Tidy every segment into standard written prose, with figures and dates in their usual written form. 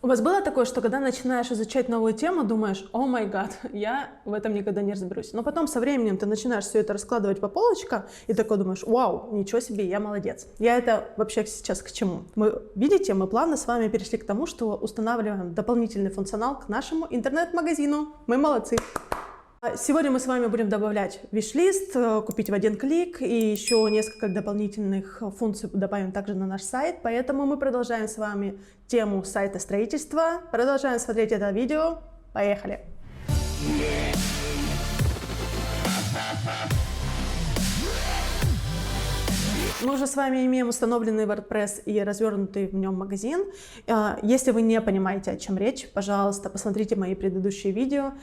У вас было такое, что когда начинаешь изучать новую тему, думаешь: о май гад, я в этом никогда не разберусь. Но потом со временем ты начинаешь все это раскладывать по полочкам и такой думаешь: вау, ничего себе, я молодец. Я это вообще сейчас к чему? Видите, мы плавно с вами перешли к тому, что устанавливаем дополнительный функционал к нашему интернет-магазину. Мы молодцы. Сегодня мы с вами будем добавлять виш-лист, купить в один клик, и еще несколько дополнительных функций добавим также на наш сайт. Поэтому мы продолжаем с вами тему сайта строительства. Продолжаем смотреть это видео. Поехали! Мы уже с вами имеем установленный WordPress и развернутый в нем магазин. Если вы не понимаете, о чем речь, пожалуйста, посмотрите мои предыдущие видео,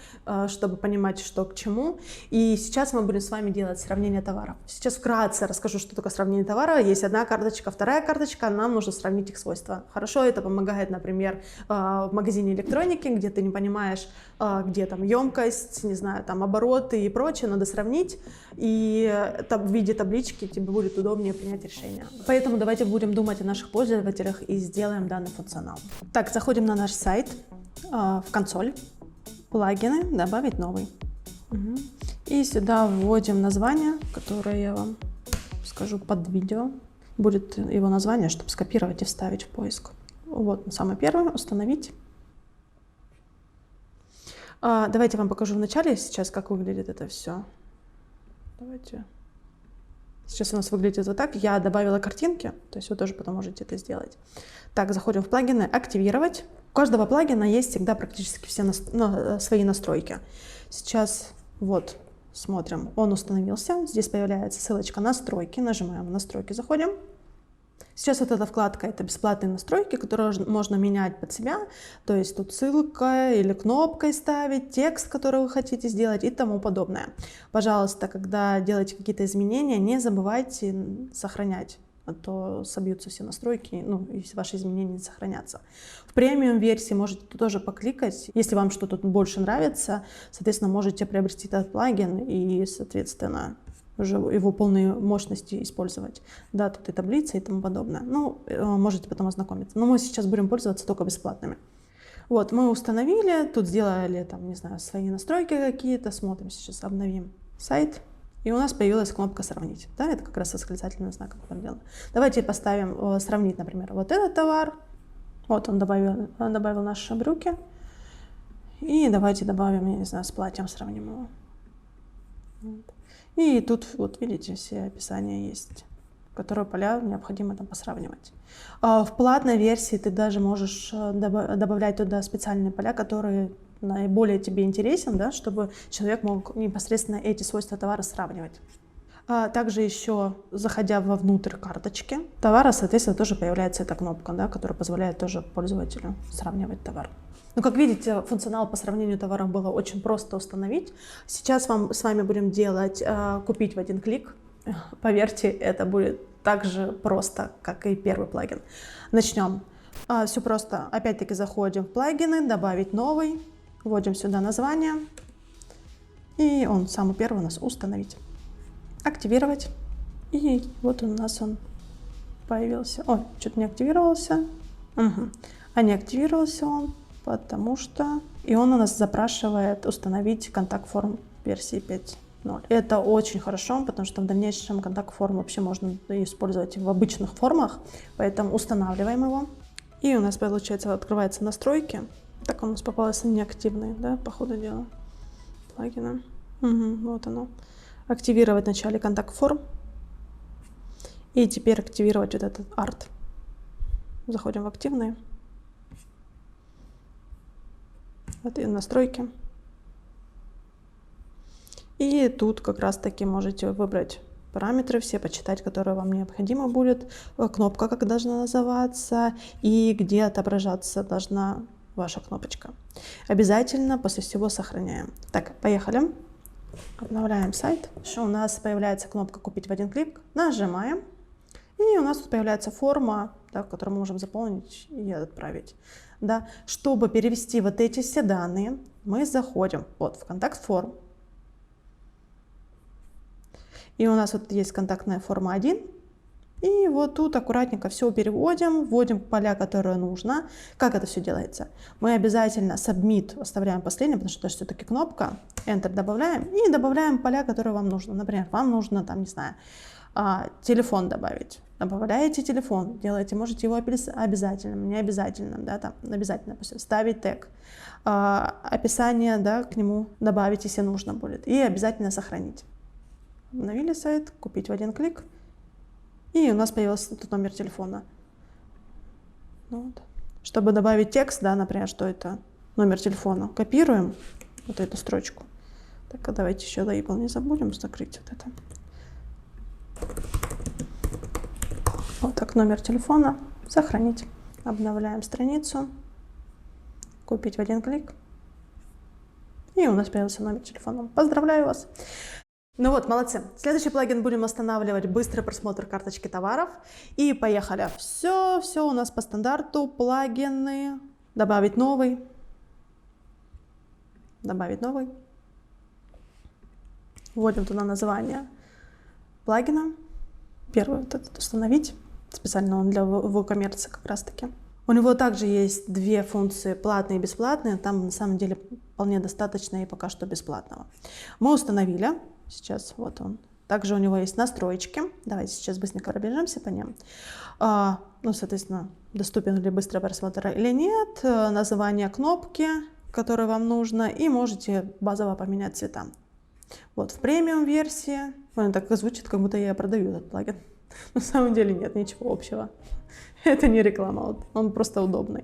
чтобы понимать, что к чему. И сейчас мы будем с вами делать сравнение товаров. Сейчас вкратце расскажу, что такое сравнение товара. Есть одна карточка, вторая карточка, нам нужно сравнить их свойства. Хорошо, это помогает, например, в магазине электроники, где ты не понимаешь, где там емкость, не знаю, там обороты и прочее, надо сравнить, и в виде таблички тебе будет удобнее принять решение. Поэтому давайте будем думать о наших пользователях и сделаем данный функционал. Так, заходим на наш сайт, в консоль, плагины, добавить новый. И сюда вводим название, которое я вам скажу под видео. Будет его название, чтобы скопировать и вставить в поиск. Вот самый первый, установить. Давайте я вам покажу вначале сейчас, как выглядит это все. Давайте. Сейчас у нас выглядит вот так. Я добавила картинки, то есть вы тоже потом можете это сделать. Так, заходим в плагины, активировать. У каждого плагина есть всегда практически все свои настройки. Сейчас вот смотрим, он установился. Здесь появляется ссылочка настройки. Нажимаем настройки, заходим. Сейчас вот эта вкладка — это бесплатные настройки, которые можно менять под себя. То есть тут ссылка или кнопкой ставить, текст, который вы хотите сделать и тому подобное. Пожалуйста, когда делаете какие-то изменения, не забывайте сохранять, а то собьются все настройки, и ваши изменения не сохранятся. В премиум версии можете тоже покликать. Если вам что-то больше нравится, соответственно, можете приобрести этот плагин и, соответственно, уже его полные мощности использовать. Да, тут и таблицы и тому подобное. Можете потом ознакомиться. Но мы сейчас будем пользоваться только бесплатными. Вот, мы установили, тут сделали, там, не знаю, свои настройки какие-то. Смотрим, сейчас обновим сайт. И у нас появилась кнопка «Сравнить». Да, это как раз восклицательный знак определенно. Давайте поставим «Сравнить», например, вот этот товар. Вот он добавил наши брюки. И давайте добавим, я не знаю, с платьем сравним его. Вот. И тут, вот видите, все описания есть, которые поля необходимо там посравнивать. В платной версии ты даже можешь добавлять туда специальные поля, которые наиболее тебе интересен, да, чтобы человек мог непосредственно эти свойства товара сравнивать. Также еще, заходя вовнутрь карточки товара, соответственно, тоже появляется эта кнопка, да, которая позволяет тоже пользователю сравнивать товар. Как видите, функционал по сравнению товаров было очень просто установить. Сейчас с вами будем делать «Купить в один клик». Поверьте, это будет так же просто, как и первый плагин. Начнем. Все просто. Опять-таки заходим в плагины, добавить новый, вводим сюда название, и он самый первый у нас установить. Активировать. И вот у нас он появился. Ой, что-то не активировался. А не активировался он, потому что и он у нас запрашивает установить контакт-форм версии 5.0. Это очень хорошо, потому что в дальнейшем контакт-форм вообще можно использовать в обычных формах, поэтому устанавливаем его. И у нас, получается, открываются настройки. Так у нас попалось неактивные, да, по ходу дела, плагины. Вот оно. Активировать в начале контакт-форм. И теперь активировать вот этот арт. Заходим в активные. Вот и настройки. И тут как раз таки можете выбрать параметры все, почитать, которые вам необходимо будет, кнопка как должна называться и где отображаться должна ваша кнопочка. Обязательно после всего сохраняем. Так, поехали. Обновляем сайт. У нас появляется кнопка «Купить в один клик». Нажимаем. И у нас тут появляется форма, да, которую мы можем заполнить и отправить. Да. Чтобы перевести вот эти все данные, мы заходим вот в контакт-форм. И у нас вот есть контактная форма 1 И вот тут аккуратненько все переводим, вводим поля, которые нужно. Как это все делается? Мы обязательно Submit оставляем последним, потому что это все-таки кнопка. Enter добавляем и добавляем поля, которые вам нужно. Например, вам нужно, там, не знаю, телефон добавить. Добавляете телефон, делаете, можете его обязательным, не обязательным, да, там, обязательно ставить тег. Описание, да, к нему добавить, если нужно будет. И обязательно сохранить. Обновили сайт, купить в один клик. И у нас появился тут номер телефона. Вот. Чтобы добавить текст, да, например, что это номер телефона, копируем вот эту строчку. Так, давайте еще лейбл не забудем закрыть вот это. Вот так, номер телефона, сохранить. Обновляем страницу, купить в один клик. И у нас появился номер телефона. Поздравляю вас! Ну вот, молодцы. Следующий плагин будем устанавливать быстрый просмотр карточки товаров. И поехали. Все у нас по стандарту. Плагины. Добавить новый. Добавить новый. Вводим туда название плагина. Первый вот этот установить. Специально он для WooCommerce как раз таки. У него также есть две функции, платные и бесплатные. Там на самом деле вполне достаточно и пока что бесплатного. Мы установили. Сейчас вот он. Также у него есть настройки. Давайте сейчас быстренько пробежимся по ним. Ну, соответственно, доступен ли быстрый просмотр или нет. Название кнопки, которая вам нужна. И можете базово поменять цвета. Вот в премиум версии. Он так звучит, как будто я продаю этот плагин. На самом деле нет ничего общего. Это не реклама, он просто удобный.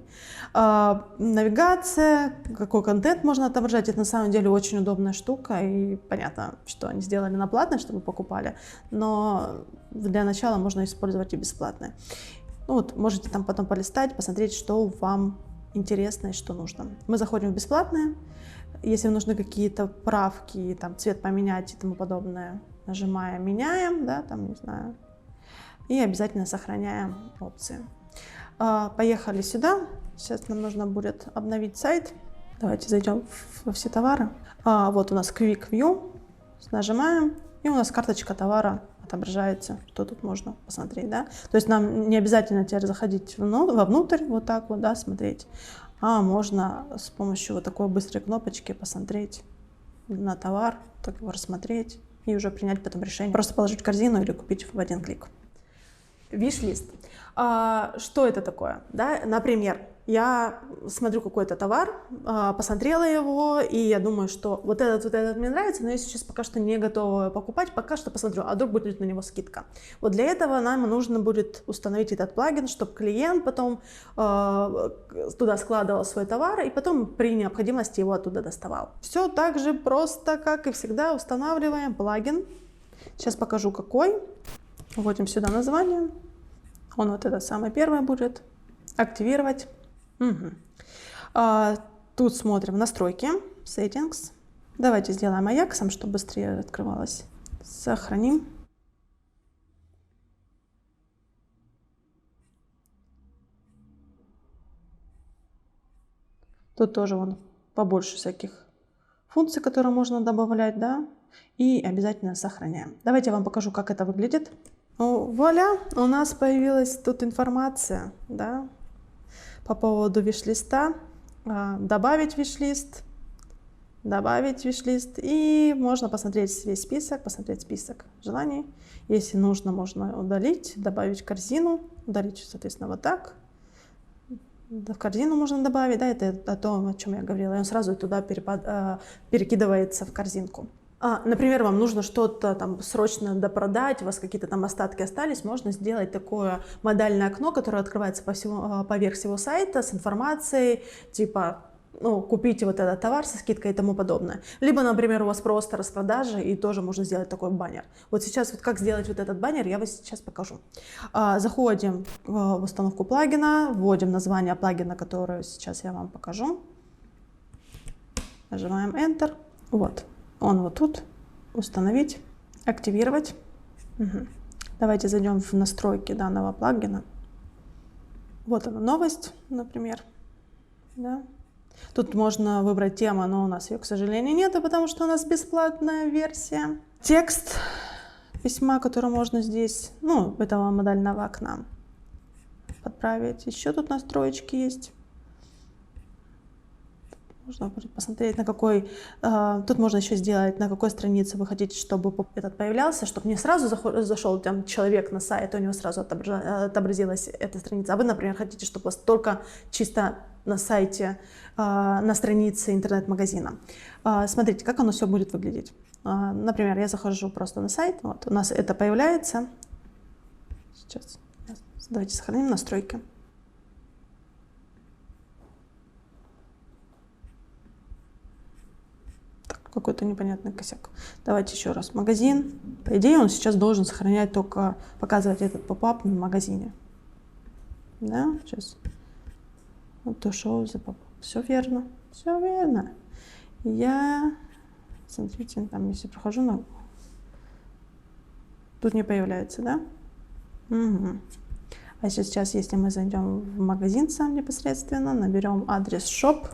Навигация, какой контент можно отображать, это на самом деле очень удобная штука. И понятно, что они сделали на платное, чтобы покупали, но для начала можно использовать и бесплатное. Ну вот, можете там потом полистать, посмотреть, что вам интересно и что нужно. Мы заходим в бесплатное. Если нужны какие-то правки, там цвет поменять и тому подобное, нажимаем «Меняем», да, там, не знаю. И обязательно сохраняем опции. Поехали сюда. Сейчас нам нужно будет обновить сайт. Давайте зайдем во все товары. Вот у нас Quick View. Нажимаем, и у нас карточка товара отображается, что тут можно посмотреть. Да? То есть нам не обязательно теперь заходить вовнутрь, вот так вот, да, смотреть. А можно с помощью вот такой быстрой кнопочки посмотреть на товар, так его рассмотреть и уже принять потом решение. Просто положить в корзину или купить в один клик. Виш-лист. Что это такое? Да? Например, я смотрю какой-то товар, посмотрела его, и я думаю, что вот этот мне нравится, но я сейчас пока что не готова покупать, пока что посмотрю, а вдруг будет на него скидка. Вот для этого нам нужно будет установить этот плагин, чтобы клиент потом туда складывал свой товар, и потом при необходимости его оттуда доставал. Все так же просто, как и всегда, устанавливаем плагин. Сейчас покажу какой. Вводим сюда название. Он вот это самое первое будет. Активировать. Угу. Тут смотрим настройки. Settings. Давайте сделаем Аяксом, чтобы быстрее открывалось. Сохраним. Тут тоже вон побольше всяких функций, которые можно добавлять, да. И обязательно сохраняем. Давайте я вам покажу, как это выглядит. Ну, вуаля, у нас появилась тут информация, да, по поводу виш-листа. Добавить виш-лист, и можно посмотреть весь список, посмотреть список желаний. Если нужно, можно удалить, добавить в корзину, удалить, соответственно, вот так. В корзину можно добавить, да, это о том, о чем я говорила, и он сразу туда перекидывается в корзинку. Например, вам нужно что-то там срочно допродать, у вас какие-то там остатки остались, можно сделать такое модальное окно, которое открывается поверх всего сайта с информацией, типа, ну, купите вот этот товар со скидкой и тому подобное. Либо, например, у вас просто распродажа, и тоже можно сделать такой баннер. Вот сейчас, вот как сделать вот этот баннер, я вам сейчас покажу. Заходим в установку плагина, вводим название плагина, которое сейчас я вам покажу. Нажимаем Enter. Вот. Он вот тут. Установить. Активировать. Угу. Давайте зайдем в настройки данного плагина. Вот она, новость, например. Да. Тут можно выбрать тему, но у нас ее, к сожалению, нет, потому что у нас бесплатная версия. Текст. письма, которые можно здесь, ну, этого модального окна подправить. Еще тут настроечки есть. Можно посмотреть, на какой, тут можно еще сделать, на какой странице вы хотите, чтобы этот появлялся, чтобы не сразу зашел там человек на сайт, у него сразу отобразилась эта страница, а вы, например, хотите, чтобы у вас только чисто на сайте, на странице интернет-магазина. Смотрите, как оно все будет выглядеть. Например, я захожу просто на сайт, вот, у нас это появляется. Сейчас, давайте сохраним настройки. Какой-то непонятный косяк. Давайте еще раз. Магазин. По идее, он сейчас должен сохранять только, показывать этот попап в магазине. Да, сейчас. Вот то шоу за попап. Все верно. Все верно. Я, смотрите, там, если прохожу на... Тут не появляется, да? Угу. А сейчас, если мы зайдем в магазин сам непосредственно, наберем адрес shop,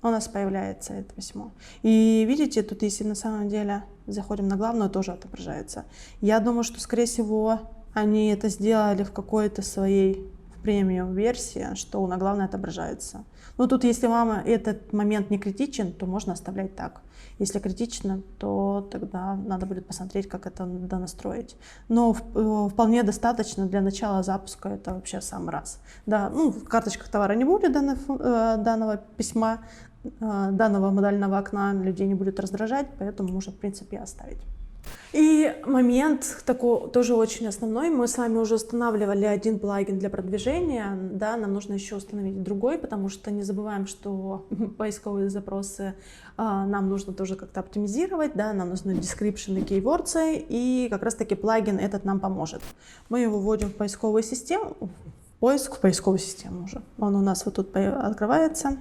у нас появляется это письмо. И видите, тут если на самом деле заходим на главную, тоже отображается. Я думаю, что, скорее всего, они это сделали в какой-то своей премиум версии, что на главной отображается. Но тут, если вам этот момент не критичен, то можно оставлять так. Если критично, то тогда надо будет посмотреть, как это донастроить. Но вполне достаточно для начала запуска, это вообще сам раз. Да, ну, в карточках товара не будет данного письма, данного модального окна, людей не будет раздражать, поэтому можно, в принципе, оставить. И момент такой тоже очень основной. Мы с вами уже устанавливали один плагин для продвижения, да, нам нужно еще установить другой, потому что не забываем, что поисковые запросы нам нужно тоже как-то оптимизировать, да, нам нужны description и keywords, и как раз таки плагин этот нам поможет. Мы его вводим в поисковую систему, поиск в поисковую систему уже. Он у нас вот тут открывается,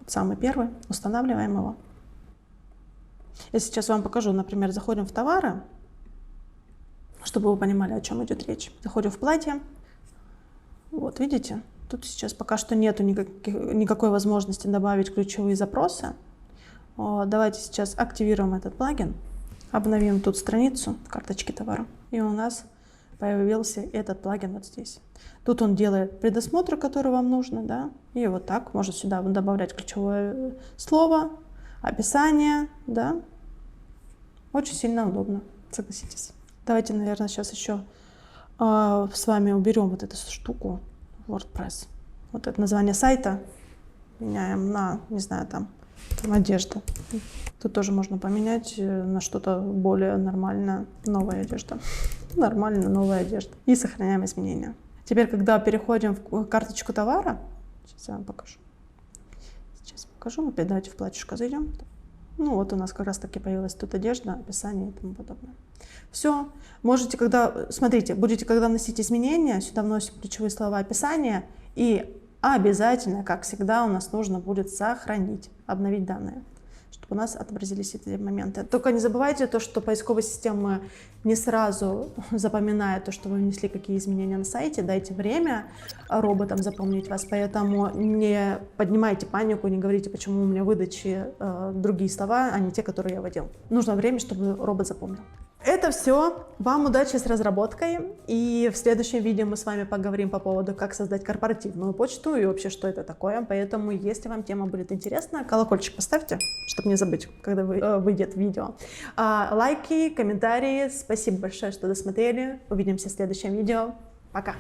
самый первый, устанавливаем его. Я сейчас вам покажу, например, заходим в товары, чтобы вы понимали, о чем идет речь. Заходим в платье. Вот, видите, тут сейчас пока что нету никакой возможности добавить ключевые запросы. Давайте сейчас активируем этот плагин, обновим тут страницу карточки товара, и у нас появился этот плагин вот здесь. Тут он делает предосмотр, который вам нужно, да, и вот так можно сюда добавлять ключевое слово, описание, да, очень сильно удобно, согласитесь. Давайте, наверное, сейчас еще с вами уберем вот эту штуку WordPress. Вот это название сайта меняем на, не знаю, там одежда. Тут тоже можно поменять на что-то более нормальное, новая одежда. Нормально, новая одежда. И сохраняем изменения. Теперь, когда переходим в карточку товара, сейчас я вам покажу. Покажу, опять давайте в платьишко зайдем. Ну вот у нас как раз таки появилась тут одежда, описание и тому подобное. Все. Можете, когда, смотрите, будете, когда вносить изменения, сюда вносим ключевые слова описания, и обязательно, как всегда, у нас нужно будет сохранить, обновить данные, чтобы у нас отобразились эти моменты. Только не забывайте то, что поисковая система не сразу запоминает то, что вы внесли какие изменения на сайте. Дайте время роботам запомнить вас, поэтому не поднимайте панику, не говорите, почему у меня в выдаче другие слова, а не те, которые я вводил. Нужно время, чтобы робот запомнил. Это все. Вам удачи с разработкой. И в следующем видео мы с вами поговорим по поводу, как создать корпоративную почту и вообще, что это такое. Поэтому, если вам тема будет интересна, колокольчик поставьте, чтобы не забыть, когда выйдет видео. Лайки, комментарии. Спасибо большое, что досмотрели. Увидимся в следующем видео. Пока!